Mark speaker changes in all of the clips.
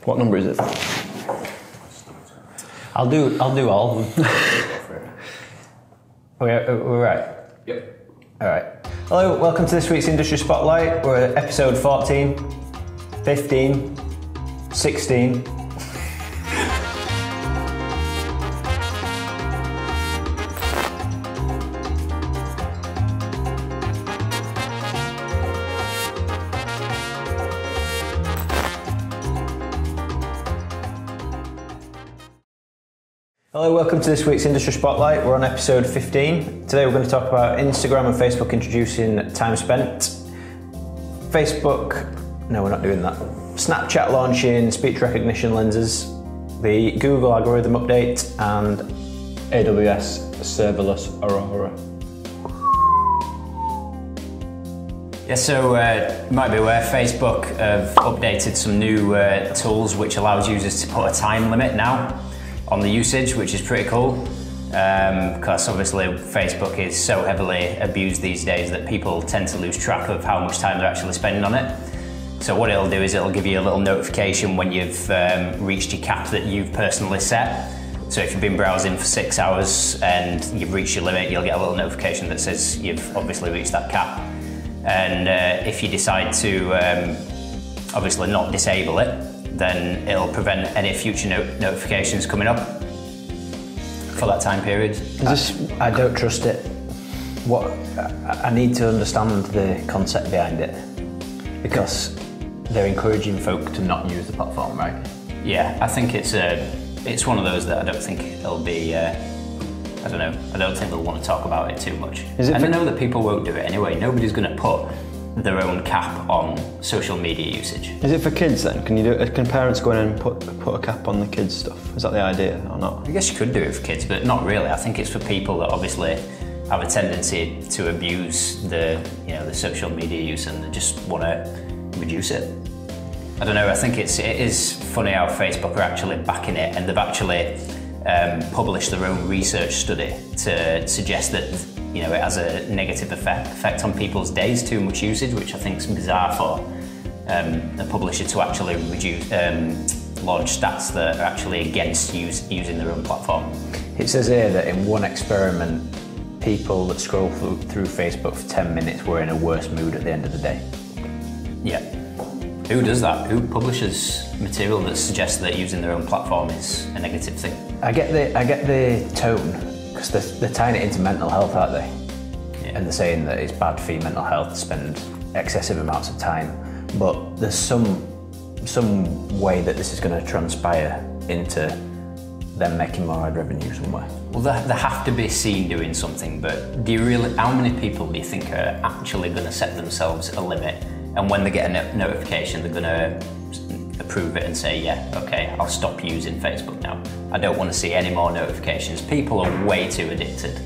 Speaker 1: What number is it?
Speaker 2: I'll do all of them. We're right.
Speaker 3: Yep.
Speaker 2: All right. Hello, welcome to this week's Industry Spotlight. We're at episode 14, 15, 16. Hello, welcome to this week's Industry Spotlight. We're on episode 15. Today we're going to talk about Instagram and Facebook introducing time spent. No, we're not doing that. Snapchat launching speech recognition lenses, the Google algorithm update, and
Speaker 1: AWS Serverless Aurora.
Speaker 2: Yeah, so you might be aware Facebook have updated some new tools which allows users to put a time limit now on the usage, which is pretty cool, because obviously Facebook is so heavily abused these days that people tend to lose track of how much time they're actually spending on it. So what it'll do is it'll give you a little notification when you've reached your cap that you've personally set. So if you've been browsing for 6 hours and you've reached your limit, you'll get a little notification that says you've obviously reached that cap. And if you decide to obviously not disable it, then it'll prevent any future notifications coming up for that time period.
Speaker 4: I don't trust it. I need to understand the concept behind it, because they're encouraging folk to not use the platform, right?
Speaker 2: Yeah, I think it's one of those that I don't think it'll be. I don't know. I don't think they'll want to talk about it too much. And I know that people won't do it anyway. Nobody's going to put their own cap on social media usage.
Speaker 1: Is it for kids then? Can parents go in and put a cap on the kids' stuff? Is that the idea or not?
Speaker 2: I guess you could do it for kids, but not really. I think it's for people that obviously have a tendency to abuse the social media use and just want to reduce it. I don't know. I think it is funny how Facebook are actually backing it, and they've actually published their own research study to suggest that it has a negative effect on people's days, too much usage, which I think is bizarre for a publisher to actually launch stats that are actually against using their own platform.
Speaker 4: It says here that in one experiment, people that scroll through Facebook for 10 minutes were in a worse mood at the end of the day.
Speaker 2: Yeah. Who does that? Who publishes material that suggests that using their own platform is a negative thing?
Speaker 4: I get the tone, because they're tying it into mental health, aren't they? Yeah. And they're saying that it's bad for your mental health to spend excessive amounts of time. But there's some way that this is going to transpire into them making more ad revenue somewhere.
Speaker 2: Well, they have to be seen doing something, but how many people do you think are actually going to set themselves a limit? And when they get a notification, they're going to approve it and say, yeah, okay, I'll stop using Facebook now. I don't want to see any more notifications. People are way too addicted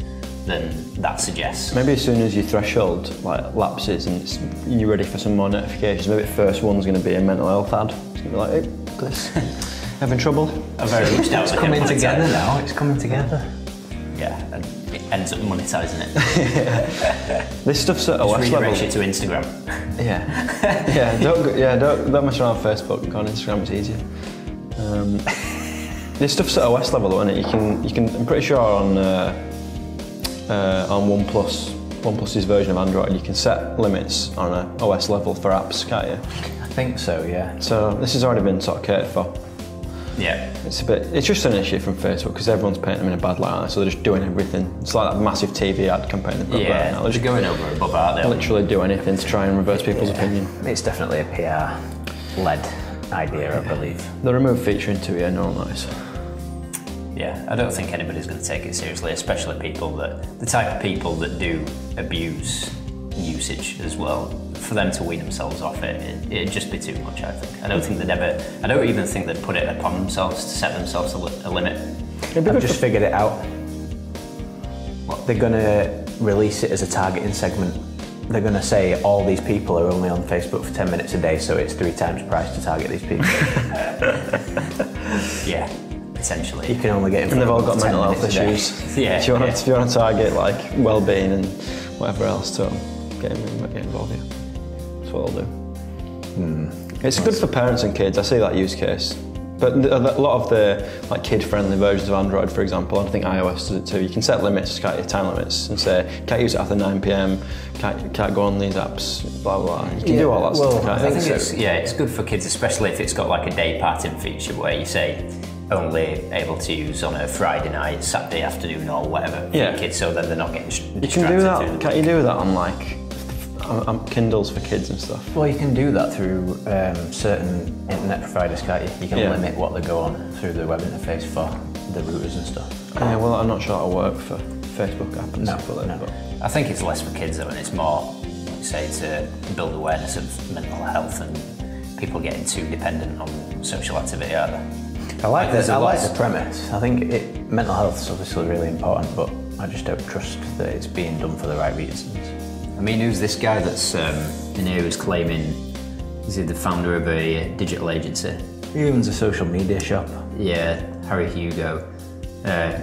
Speaker 2: than that suggests.
Speaker 1: Maybe as soon as your threshold lapses and you're ready for some more notifications, maybe the first one's going to be a mental health ad. It's going to be like, hey, look at this. Having trouble?
Speaker 2: I very much doubt
Speaker 4: it's coming together now. It's coming together.
Speaker 2: Yeah, and it ends up monetising it.
Speaker 1: This stuff's at OS level.
Speaker 2: Redirect you to Instagram.
Speaker 1: Yeah. Don't mess around with Facebook. Go on Instagram, it's easier. This stuff's at OS level, isn't it? You can. I'm pretty sure on OnePlus's version of Android, you can set limits on an OS level for apps, can't you?
Speaker 4: I think so, yeah.
Speaker 1: So this has already been sort of catered for.
Speaker 2: Yeah.
Speaker 1: It's just an issue from Facebook because everyone's painting them in a bad light, so they're just doing everything. It's like that massive TV ad campaign they've got right now.
Speaker 2: They're just going over above, aren't they?
Speaker 1: Literally do anything to try and reverse people's opinion.
Speaker 4: It's definitely a PR-led idea, I believe.
Speaker 1: The remove feature into it, no nice.
Speaker 2: Yeah, I don't think anybody's going to take it seriously, especially the type of people that do abuse usage as well. For them to wean themselves off it'd just be too much, I think. I don't even think they'd put it upon themselves to set themselves a limit.
Speaker 4: I've just figured it out. What? They're going to release it as a targeting segment. They're going to say all these people are only on Facebook for 10 minutes a day, so it's 3 times price to target these people.
Speaker 2: Yeah. Essentially.
Speaker 4: You can only get in.
Speaker 1: And they've all got mental health issues.
Speaker 2: Yeah.
Speaker 1: If you want to target like well-being and whatever else, to get involved. Yeah, that's what I'll do. It's good for parents and kids. I see that use case But a lot of the like kid-friendly versions of Android, for example, I think iOS does it too. You can set limits, time limits, and say can't use it after 9 p.m. Can't go on these apps, blah blah. You can do all that stuff.
Speaker 2: I think it's good for kids, especially if it's got like a day pattern feature where you say only able to use on a Friday night, Saturday afternoon, or whatever for your kids, so then they're not getting distracted.
Speaker 1: You can do that. Can't you do that on like Kindles for kids and stuff?
Speaker 4: Well, you can do that through certain internet providers, can't you? You can limit what they go on through the web interface for the routers and stuff.
Speaker 1: Yeah, well, I'm not sure that'll work for Facebook app and stuff like that.
Speaker 4: No.
Speaker 2: I think it's less for kids though, and it's more, like say, to build awareness of mental health and people getting too dependent on social activity, aren't they?
Speaker 4: I like the premise. I think mental health is obviously really important, but I just don't trust that it's being done for the right reasons.
Speaker 2: I mean, who's this guy that's in here who's claiming, is he the founder of a digital agency?
Speaker 4: He owns a social media shop.
Speaker 2: Yeah, Harry Hugo.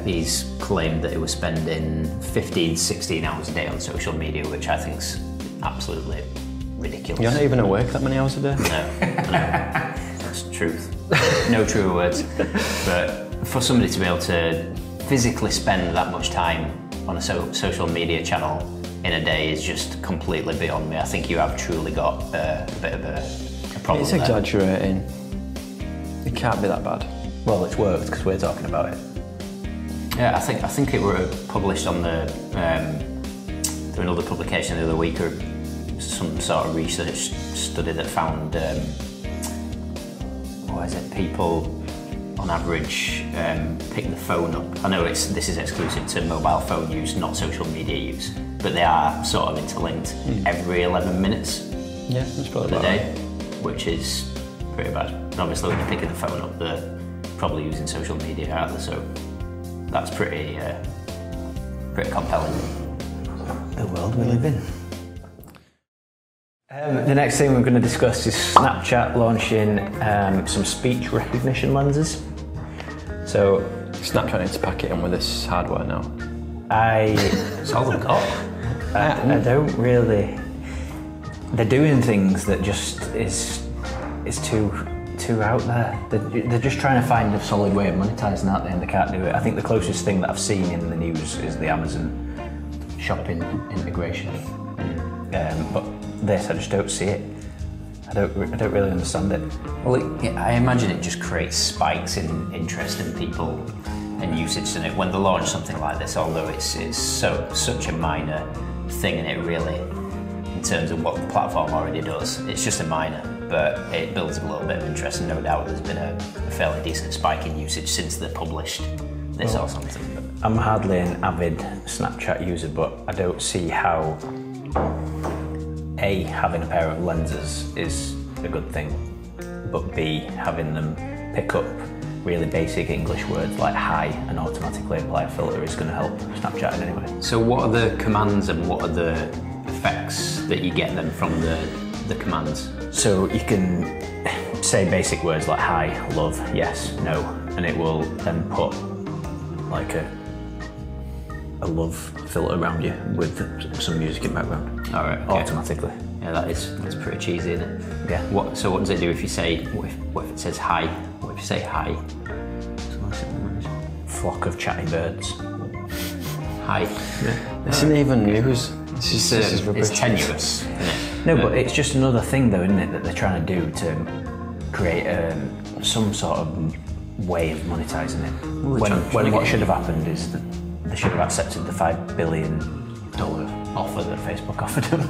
Speaker 2: He's claimed that he was spending 15, 16 hours a day on social media, which I think's absolutely ridiculous.
Speaker 1: You're not even awake that many hours a day?
Speaker 2: No. That's the truth. No truer words. But for somebody to be able to physically spend that much time on a social media channel in a day is just completely beyond me. I think you have truly got a bit of a problem.
Speaker 1: It's exaggerating. It can't be that bad.
Speaker 4: Well, it's worked because we're talking about it.
Speaker 2: Yeah, I think it were published on through another publication the other week, or some sort of research study that found people on average pick the phone up. I know this is exclusive to mobile phone use, not social media use, but they are sort of interlinked every 11 minutes.
Speaker 1: Yeah, that's probably
Speaker 2: of the day, which is pretty bad. And obviously, when they're picking the phone up, they're probably using social media, aren't they? So that's pretty compelling.
Speaker 4: The world we live in. The next thing we're going to discuss is Snapchat launching some speech recognition lenses. So
Speaker 1: Snapchat needs to pack it in with this hardware now.
Speaker 2: It's all they've got.
Speaker 4: I don't really. They're doing things that just is too out there. They're just trying to find a solid way of monetizing that, and they can't do it. I think the closest thing that I've seen in the news is the Amazon shopping integration. But this, I just don't see it. I don't really understand it.
Speaker 2: Well, I imagine it just creates spikes in interest in people and usage in it when they launch something like this. Although it's such a minor thing, and it really, in terms of what the platform already does, it's just a minor, but it builds a little bit of interest, and no doubt there's been a fairly decent spike in usage since they published this or something. But
Speaker 4: I'm hardly an avid Snapchat user, but I don't see how A, having a pair of lenses is a good thing, but B, having them pick up really basic English words like hi and automatically apply a filter is going to help Snapchat in any way.
Speaker 2: So what are the commands and what are the effects that you get them from the commands?
Speaker 4: So you can say basic words like hi, love, yes, no, and it will then put like a love filter around you with some music in background.
Speaker 2: All right, okay.
Speaker 4: Automatically.
Speaker 2: Yeah, that's pretty cheesy, isn't it?
Speaker 4: Yeah.
Speaker 2: So what does it do if you say, what if it says hi? What if you say hi?
Speaker 4: Flock of chatty birds.
Speaker 2: Hi.
Speaker 4: Yeah.
Speaker 1: This isn't even news. This is rubbish.
Speaker 2: It's tenuous, isn't it?
Speaker 4: No, but it's just another thing though, isn't it, that they're trying to do to create some sort of way of monetizing it. When what should have happened is that they should have accepted the $5 billion offer that Facebook offered them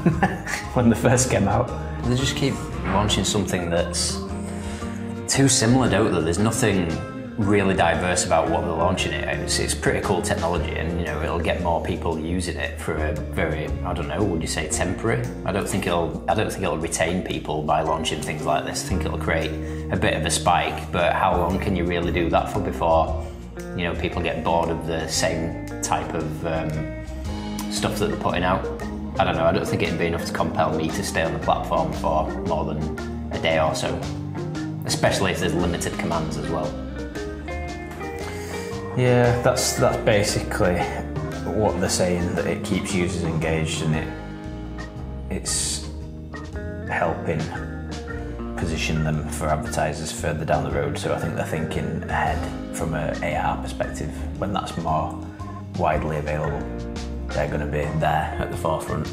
Speaker 4: when they first came out.
Speaker 2: They just keep launching something that's too similar, don't they? There's nothing really diverse about what they're launching it. It's pretty cool technology, and it'll get more people using it for a very, I don't know, would you say temporary? I don't think it'll retain people by launching things like this. I think it'll create a bit of a spike, but how long can you really do that for before people get bored of the same type of stuff that they're putting out? I don't know. I don't think it'd be enough to compel me to stay on the platform for more than a day or so, especially if there's limited commands as well.
Speaker 4: Yeah, that's basically what they're saying, that it keeps users engaged and it's helping position them for advertisers further down the road. So I think they're thinking ahead from an AR perspective. When that's more widely available, they're going to be there at the forefront.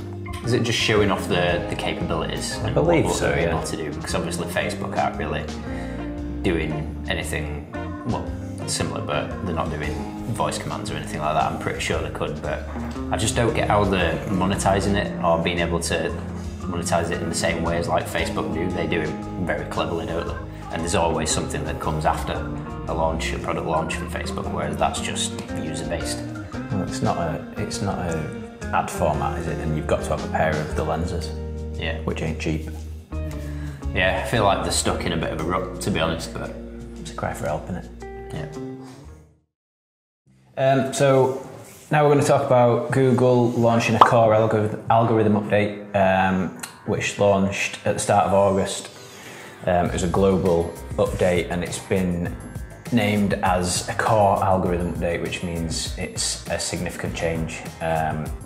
Speaker 2: Is it just showing off the capabilities?
Speaker 4: I believe
Speaker 2: what
Speaker 4: so,
Speaker 2: they're
Speaker 4: yeah.
Speaker 2: able to do? Because obviously Facebook aren't really doing anything, well, similar, but they're not doing voice commands or anything like that. I'm pretty sure they could, but I just don't get how they're monetizing it or being able to monetize it in the same way as like Facebook do. They do it very cleverly, don't they? And there's always something that comes after a launch, a product launch from Facebook, whereas that's just user-based.
Speaker 4: Well, it's not a ad format, is it? And you've got to have a pair of the lenses,
Speaker 2: Yeah.
Speaker 4: which ain't cheap.
Speaker 2: Yeah, I feel like they're stuck in a bit of a rut, to be honest, but
Speaker 4: It's a cry for help, isn't it?
Speaker 2: yeah.
Speaker 4: So now we're going to talk about Google launching a core algorithm update, which launched at the start of August. It was a global update, and it's been named as a core algorithm update, which means it's a significant change.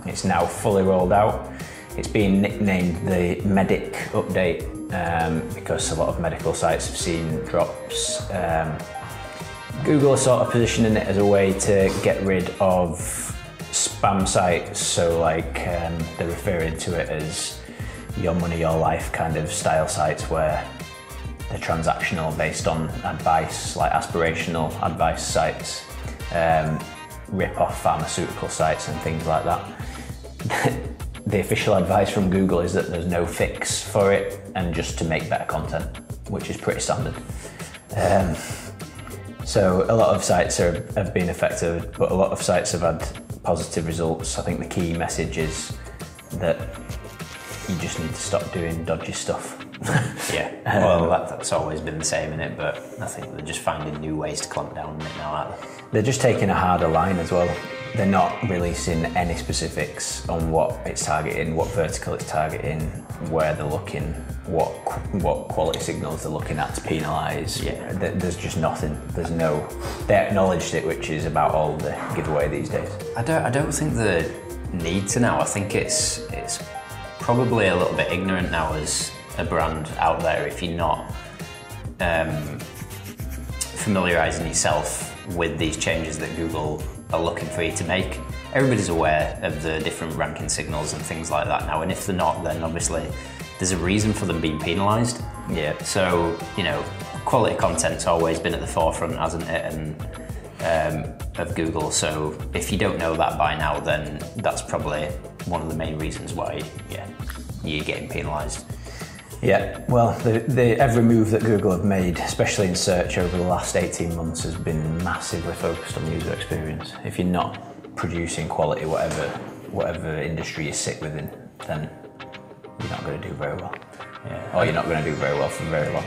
Speaker 4: It's now fully rolled out. It's been nicknamed the Medic update because a lot of medical sites have seen drops. Google is sort of positioning it as a way to get rid of spam sites, so like they're referring to it as your money, your life kind of style sites where they're transactional based on advice, like aspirational advice sites, rip-off pharmaceutical sites and things like that. The official advice from Google is that there's no fix for it and just to make better content, which is pretty standard. So a lot of sites have been affected, but a lot of sites have had positive results. I think the key message is that you just need to stop doing dodgy stuff.
Speaker 2: Yeah, well, that's always been the same, innit? But I think they're just finding new ways to clamp down on it now, aren't they?
Speaker 4: They're just taking a harder line as well. They're not releasing any specifics on what it's targeting, what vertical it's targeting, where they're looking, what quality signals they're looking at to penalise.
Speaker 2: Yeah.
Speaker 4: There's just nothing. There's no. They acknowledged it, which is about all the giveaway these days.
Speaker 2: I don't think the need to now. I think it's probably a little bit ignorant now as a brand out there if you're not familiarising yourself with these changes that Google are looking for you to make. Everybody's aware of the different ranking signals and things like that now, and if they're not, then obviously there's a reason for them being penalised.
Speaker 4: Yeah.
Speaker 2: So, you know, quality content's always been at the forefront, hasn't it, and of Google. So if you don't know that by now, then that's probably one of the main reasons why, you're getting penalised.
Speaker 4: Yeah, well, every move that Google have made, especially in search over the last 18 months, has been massively focused on user experience. If you're not producing quality, whatever industry you sit within, then you're not going to do very well.
Speaker 2: Yeah.
Speaker 4: Or you're not going to do very well for very long.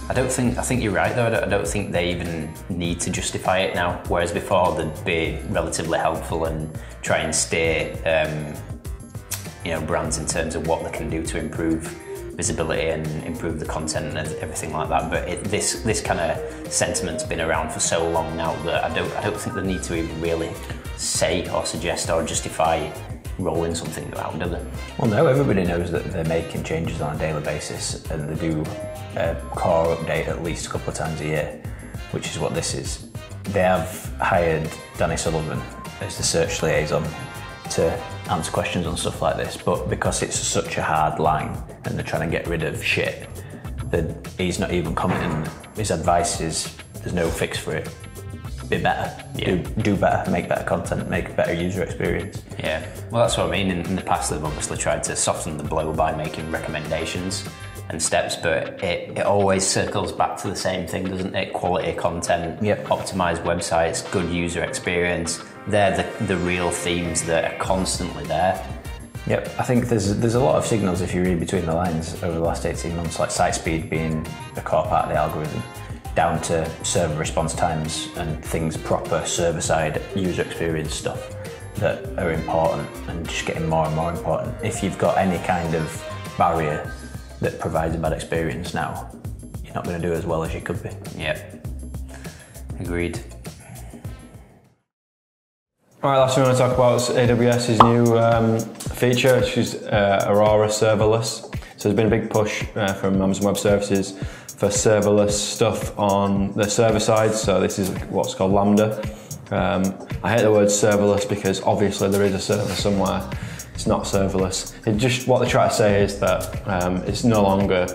Speaker 2: I think you're right though. I don't think they even need to justify it now. Whereas before they'd be relatively helpful and try and steer, brands in terms of what they can do to improve visibility and improve the content and everything like that. But this kind of sentiment's been around for so long now that I don't think they need to even really say or suggest or justify rolling something out, do they?
Speaker 4: Well, no, everybody knows that they're making changes on a daily basis, and they do a core update at least a couple of times a year, which is what this is. They have hired Danny Sullivan as the search liaison to answer questions on stuff like this, but because it's such a hard line and they're trying to get rid of shit, that he's not even commenting. His advice is there's no fix for it. Be better, do better, make better content, make a better user experience.
Speaker 2: Yeah, well that's what I mean. In the past they've obviously tried to soften the blow by making recommendations and steps, but it always circles back to the same thing, doesn't it? Quality content, optimized websites, good user experience. They're the real themes that are constantly there.
Speaker 4: Yep, I think there's a lot of signals if you read between the lines over the last 18 months, like site speed being a core part of the algorithm, down to server response times and things proper server-side user experience stuff that are important and just getting more and more important. If you've got any kind of barrier that provides a bad experience now, you're not going to do as well as you could be.
Speaker 2: Yeah, agreed.
Speaker 1: All right, last thing I want to talk about is AWS's new feature, which is Aurora Serverless. So there's been a big push from Amazon Web Services for serverless stuff on the server side. So this is what's called Lambda. I hate the word serverless because obviously there is a server somewhere. It's not serverless. What they try to say is that it's no longer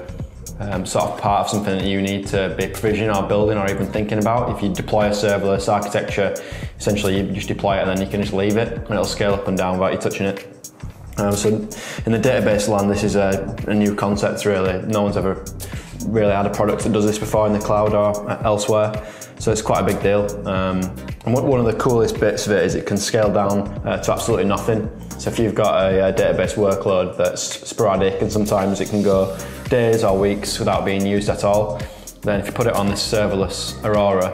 Speaker 1: sort of part of something that you need to be provisioning or building or even thinking about. If you deploy a serverless architecture, essentially you just deploy it and then you can just leave it and it'll scale up and down without you touching it. So in the database land, this is a new concept really. No one's ever really had a product that does this before in the cloud or elsewhere. So it's quite a big deal. And one of the coolest bits of it is it can scale down to absolutely nothing. So if you've got a database workload that's sporadic and sometimes it can go days or weeks without being used at all, then if you put it on this serverless Aurora,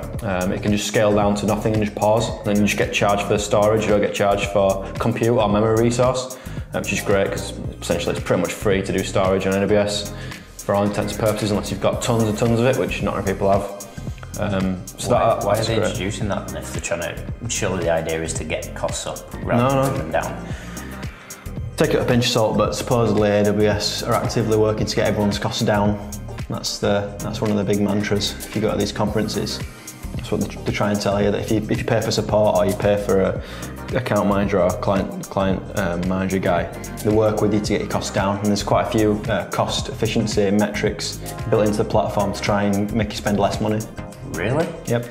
Speaker 1: it can just scale down to nothing and just pause. And then you just get charged for storage, you don't get charged for compute or memory resource, which is great because essentially it's pretty much free to do storage on AWS for all intents and purposes, unless you've got tons and tons of it, which not many people have.
Speaker 2: Why are they introducing that then if they're trying to, surely the idea is to get costs up rather than bring them down?
Speaker 1: Take it with a pinch of salt, but supposedly AWS are actively working to get everyone's costs down. That's one of the big mantras if you go to these conferences. That's what they try and tell you, that if you pay for support or you pay for a account manager or client manager guy, they work with you to get your costs down, and there's quite a few cost efficiency metrics built into the platform to try and make you spend less money.
Speaker 2: Really?
Speaker 1: Yep.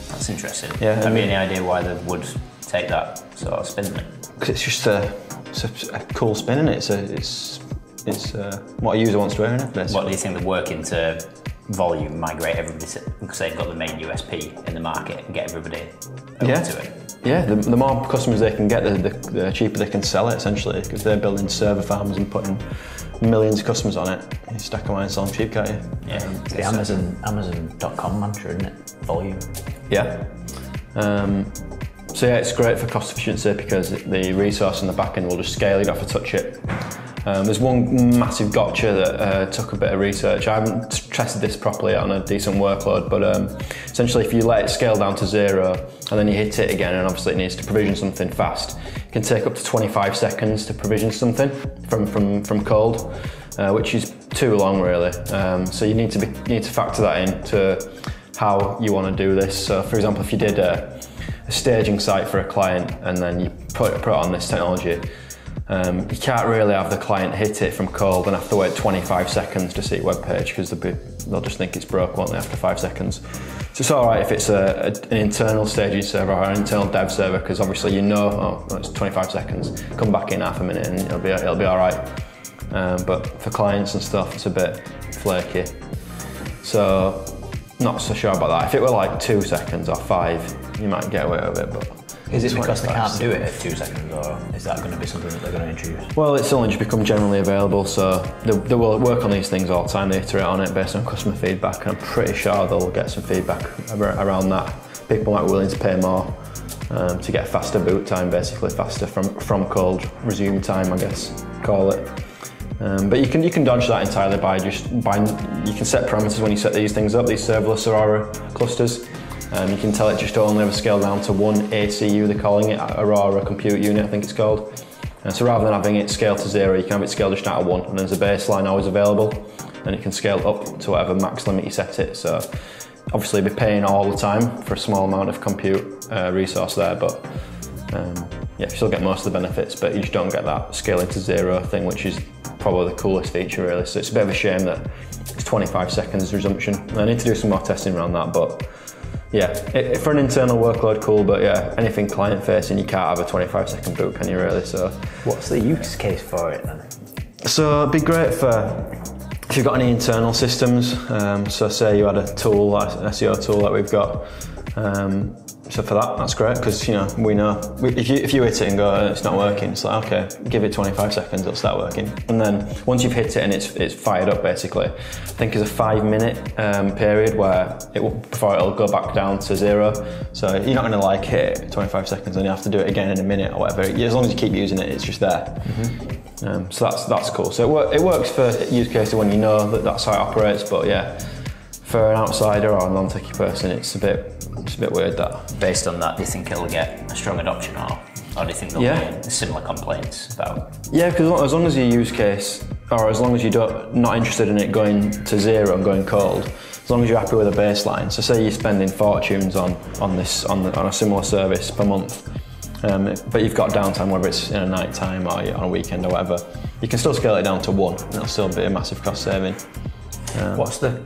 Speaker 2: That's interesting.
Speaker 1: Yeah.
Speaker 2: Have you any idea why they would take that sort of spin on it?
Speaker 1: Because it's just a cool spin, isn't it? It's what a user wants to earn, basically.
Speaker 2: What do you think they're working to volume migrate everybody to, because they've got the main USP in the market and get everybody over to it?
Speaker 1: Yeah, the more customers they can get, the cheaper they can sell it, essentially, because they're building server farms and putting millions of customers on it. You stack them and sell them cheap, can't you?
Speaker 2: Yeah.
Speaker 4: It's the Amazon.com mantra, isn't it? Volume.
Speaker 1: Yeah. So yeah, it's great for cost efficiency because the resource in the back end will just scale, you don't have to touch it. There's one massive gotcha that took a bit of research. I haven't tested this properly on a decent workload, but essentially if you let it scale down to 0 and then you hit it again, and obviously it needs to provision something fast, it can take up to 25 seconds to provision something from cold, which is too long really. So you need to factor that into how you want to do this. So for example, if you did a staging site for a client and then you put it on this technology, you can't really have the client hit it from cold and have to wait 25 seconds to see a web page because they'll just think it's broke, won't they, after 5 seconds. So it's all right if it's an internal staging server or an internal dev server, because obviously you know, oh, it's 25 seconds, come back in half a minute and it'll be all right. But for clients and stuff, it's a bit flaky. So not so sure about that. If it were like 2 seconds or 5, you might get away with it, but
Speaker 4: is it because they can't do it at 2 seconds, or is that going to be something that they're going to introduce?
Speaker 1: Well, it's only just become generally available, so they will work on these things all the time. They iterate on it based on customer feedback, and I'm pretty sure they'll get some feedback around that. People might be willing to pay more to get faster boot time, basically faster from cold resume time, I guess, call it. But you can dodge that entirely by you can set parameters when you set these things up, these serverless Aurora clusters. You can tell it just to only ever scale down to one ACU, they're calling it, Aurora Compute Unit, I think it's called. So rather than having it scale to 0, you can have it scale just down to 1, and there's a baseline always available, and it can scale up to whatever max limit you set it. So obviously you'll be paying all the time for a small amount of compute resource there, but yeah, you still get most of the benefits, but you just don't get that scaling to 0 thing, which is probably the coolest feature really. So it's a bit of a shame that it's 25 seconds resumption. I need to do some more testing around that, but yeah, for an internal workload, cool, but yeah, anything client facing, you can't have a 25-second boot, can you really? So
Speaker 4: what's the use case for it then?
Speaker 1: So it'd be great for if you've got any internal systems. So say you had a tool, like an SEO tool that we've got. So for that, that's great, because we know if you hit it and go, it's not working, it's like, okay, give it 25 seconds, it'll start working. And then once you've hit it and it's fired up, basically, I think there's a 5-minute period where before it'll go back down to 0. So you're not going to hit it 25 seconds and you have to do it again in a minute or whatever. As long as you keep using it, it's just there. Mm-hmm. So that's cool. So it works for use cases when you know that's how it operates, but yeah, for an outsider or a non-techie person, it's a bit weird that.
Speaker 2: Based on that, do you think it'll get a strong adoption, or do you think there'll be similar complaints about?
Speaker 1: Yeah, because as long as your use case or as long as you're not interested in it going to zero and going cold, as long as you're happy with a baseline. So say you're spending fortunes on a similar service per month, but you've got downtime, whether it's in a night time or on a weekend or whatever, you can still scale it down to 1 and it'll still be a massive cost saving.
Speaker 4: What's the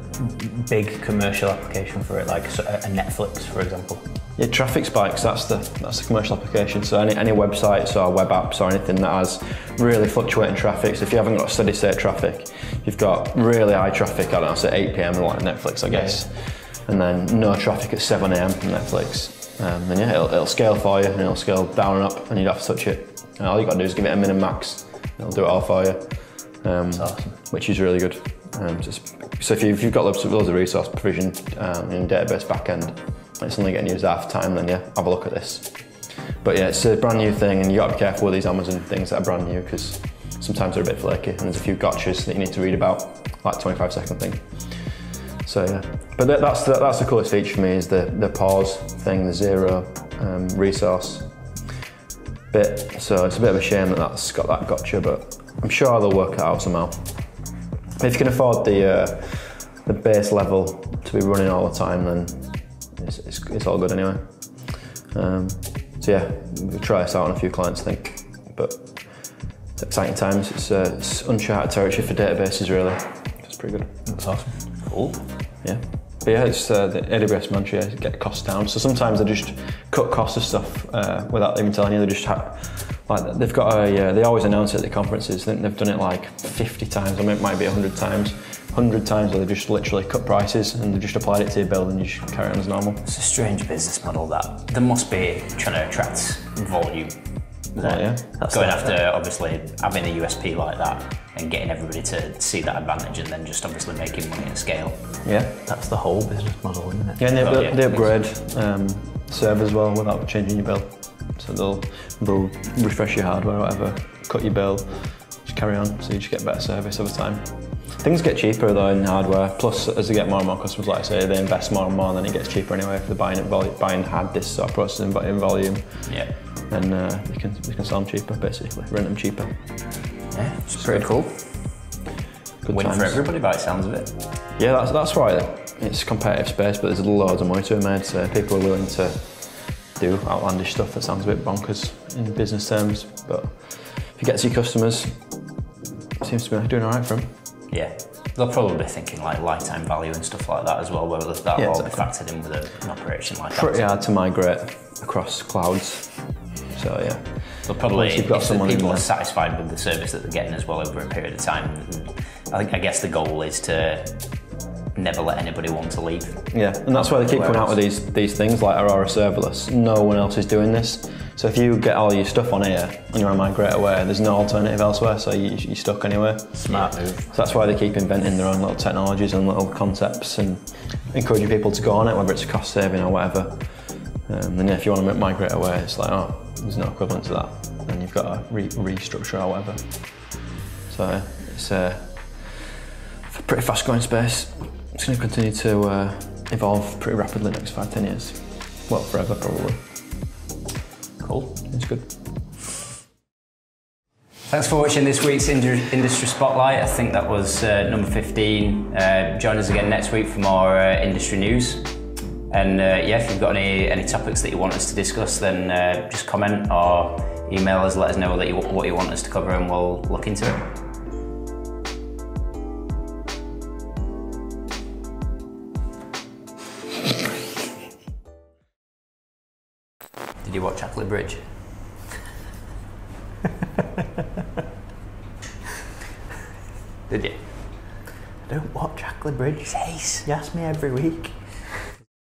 Speaker 4: big commercial application for it, like a Netflix, for example?
Speaker 1: Yeah, traffic spikes, that's the commercial application. So any websites or web apps or anything that has really fluctuating traffic. So if you haven't got steady state traffic, you've got really high traffic, I don't know, say 8 PM like Netflix, I guess. Yeah. And then no traffic at 7 AM from Netflix. Then yeah, it'll scale for you and it'll scale down and up and you don't have to touch it. And all you got to do is give it a min and max. It'll do it all for you.
Speaker 4: That's awesome.
Speaker 1: Which is really good. So if you've got loads of resource provision in database backend, it's only getting used half the time, then yeah, have a look at this. But yeah, it's a brand new thing and you got to be careful with these Amazon things that are brand new because sometimes they're a bit flaky and there's a few gotchas that you need to read about, like 25-second thing. So yeah, but that's the coolest feature for me is the pause thing, the zero resource bit. So it's a bit of a shame that that's got that gotcha, but I'm sure they'll work it out somehow. If you can afford the base level to be running all the time, then it's all good anyway. So yeah, we'll try this out on a few clients, I think. But it's exciting times. It's uncharted territory for databases, really. It's pretty good.
Speaker 4: That's awesome. Cool.
Speaker 1: Yeah. But yeah, it's the AWS mantra, get costs down. So sometimes they just cut costs of stuff without even telling you. They just like they've got they always announce it at the conferences. I think they've done it like 50 times, or it might be 100 times. 100 times where they just literally cut prices and they just applied it to your bill and you just carry on as normal.
Speaker 4: It's a strange business model that. There must be trying to attract volume.
Speaker 1: Yeah.
Speaker 4: That's going after obviously having a USP like that and getting everybody to see that advantage and then just obviously making money at scale.
Speaker 1: Yeah.
Speaker 4: That's the whole business model, isn't it?
Speaker 1: Yeah, and they upgrade servers as well without changing your bill. So they'll refresh your hardware or whatever, cut your bill, just carry on, so you just get better service over time. Things get cheaper though in hardware, plus as they get more and more customers, like I say, they invest more and more and then it gets cheaper anyway if they're buying hard disks or processing in volume.
Speaker 2: Yeah.
Speaker 1: And you can sell them cheaper basically, rent them cheaper.
Speaker 2: Yeah, it's pretty cool.
Speaker 1: Good
Speaker 2: Win
Speaker 1: times.
Speaker 2: for everybody by the sounds of it.
Speaker 1: Yeah, that's why it's a competitive space, but there's loads of money to be made, so people are willing to do outlandish stuff that sounds a bit bonkers in business terms, but if you get to your customers, it seems to be doing alright for them.
Speaker 2: Yeah, they'll probably be thinking like lifetime value and stuff like that as well, whether that'll all be factored in with an operation like that.
Speaker 1: Pretty hard to migrate across clouds, so yeah.
Speaker 2: They'll probably, if people are satisfied with the service that they're getting as well over a period of time, I guess the goal is to never let anybody want to leave.
Speaker 1: Yeah, and that's why they keep coming out with these things like Aurora Serverless. No one else is doing this. So if you get all your stuff on here and you want to migrate away, there's no alternative elsewhere, so you're stuck anyway.
Speaker 4: Smart move.
Speaker 1: So that's why they keep inventing their own little technologies and little concepts and encouraging people to go on it, whether it's cost saving or whatever. And yeah, if you want to migrate away, it's like, oh, there's no equivalent to that. And you've got to restructure or whatever. So it's a pretty fast growing space. It's going to continue to evolve pretty rapidly in the next 5-10 years. Well, forever probably. Cool, it's good.
Speaker 2: Thanks for watching this week's Industry Spotlight. I think that was number 15. Join us again next week for more industry news. And yeah, if you've got any topics that you want us to discuss, then just comment or email us, let us know what you want us to cover and we'll look into it. Did you watch Chocolate Bridge? Did you?
Speaker 4: I don't watch Chocolate Bridge.
Speaker 2: It's ace.
Speaker 4: You ask me every week.